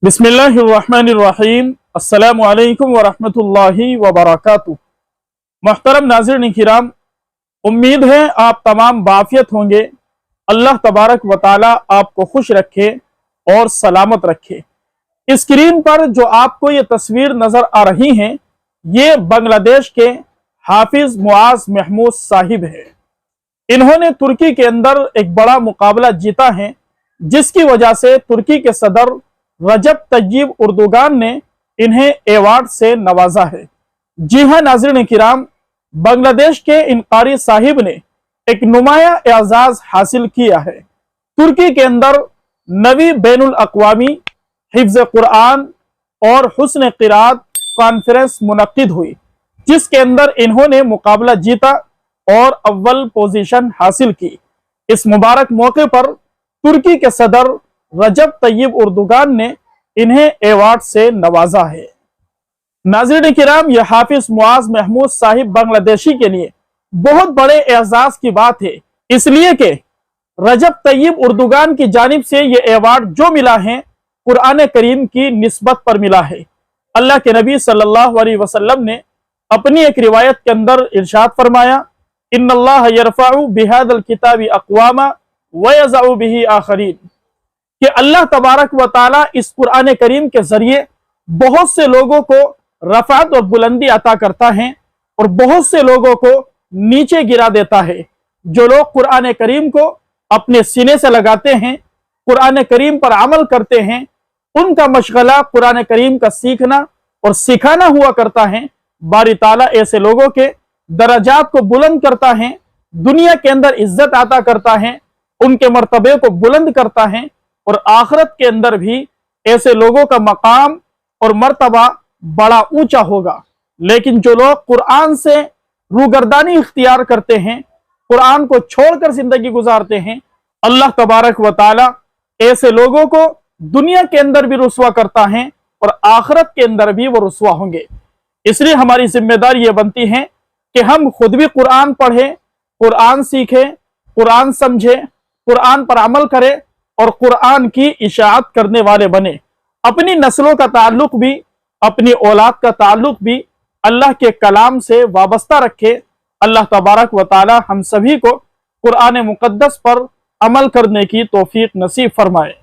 बिस्मिल्लाहिर्रहमानिर्रहीम। अस्सलामु अलैकुम वरहमतुल्लाहि वबरकातुह। मुहतरम नाज़रीन किराम, उम्मीद है आप तमाम बाफियत होंगे। अल्लाह तबारक व तआला आपको खुश रखे और सलामत रखे। स्क्रीन पर जो आपको ये तस्वीर नजर आ रही हैं, ये बांग्लादेश के हाफिज मुआज महमूद साहिब है। इन्होंने तुर्की के अंदर एक बड़ा मुकाबला जीता है, जिसकी वजह से तुर्की के सदर रजब तय्यिब उर्दुगान ने इन्हें एवार्ड से नवाजा है। जी हाँ नाज़रीन किराम, बांग्लादेश के इन कारी साहिब ने एक नुमाया एजाज हासिल किया है। तुर्की के अंदर नवी बैनुल अक़वामी हिफ्ज़ कुरान और हुस्न क़िराअत कॉन्फ्रेंस मुनक्किद हुई, जिसके अंदर इन्होंने मुकाबला जीता और अव्वल पोजीशन हासिल की। इस मुबारक मौके पर तुर्की के सदर रजब तय्यिब उर्दुगान ने इन्हें एवार्ड से नवाजा है। नाज़रीन किराम, यह हाफिज मुआज महमूद साहिब बांग्लादेशी के लिए बहुत बड़े एजाज की बात है, इसलिए कि रजब तय्यिब उर्दुगान की जानिब से यह एवार्ड जो मिला है, कुरान करीम की निस्बत पर मिला है। अल्लाह के नबी सल्लल्लाहु अलैहि वसल्लम ने अपनी एक रिवायत के अंदर इरशाद फरमाया, इन्नल्लाह यरफ़अु बिहादल किताबी अक़वामा व यज़अउ बिही आखरीन, कि अल्लाह तबारक व ताला इस कुरान करीम के जरिए बहुत से लोगों को रफ़ात और बुलंदी अता करता है और बहुत से लोगों को नीचे गिरा देता है। जो लोग कुरान करीम को अपने सीने से लगाते हैं, कुरान करीम पर अमल करते हैं, उनका मशगला कुरान करीम का सीखना और सिखाना हुआ करता है। बारी ताला ऐसे लोगों के दर्जात को बुलंद करता है, दुनिया के अंदर इज्जत अता करता है, उनके मर्तबे को बुलंद करता है और आखिरत के अंदर भी ऐसे लोगों का मकाम और मर्तबा बड़ा ऊंचा होगा। लेकिन जो लोग कुरान से रूगर्दानी इख्तियार करते हैं, कुरान को छोड़कर जिंदगी गुजारते हैं, अल्लाह तबारक व ताला ऐसे लोगों को दुनिया के अंदर भी रुस्वा करता है और आखिरत के अंदर भी वो रुस्वा होंगे। इसलिए हमारी जिम्मेदारी ये बनती है कि हम खुद भी कुरान पढ़ें, कुरान सीखें, कुरान समझें, कुरान पर अमल करें और कुरान की इशाअत करने वाले बने। अपनी नस्लों का ताल्लुक भी, अपनी औलाद का ताल्लुक भी अल्लाह के कलाम से वाबस्ता रखे। अल्लाह तबारक व ताला हम सभी को कुरान मुक़द्दस पर अमल करने की तौफीक नसीब फरमाए।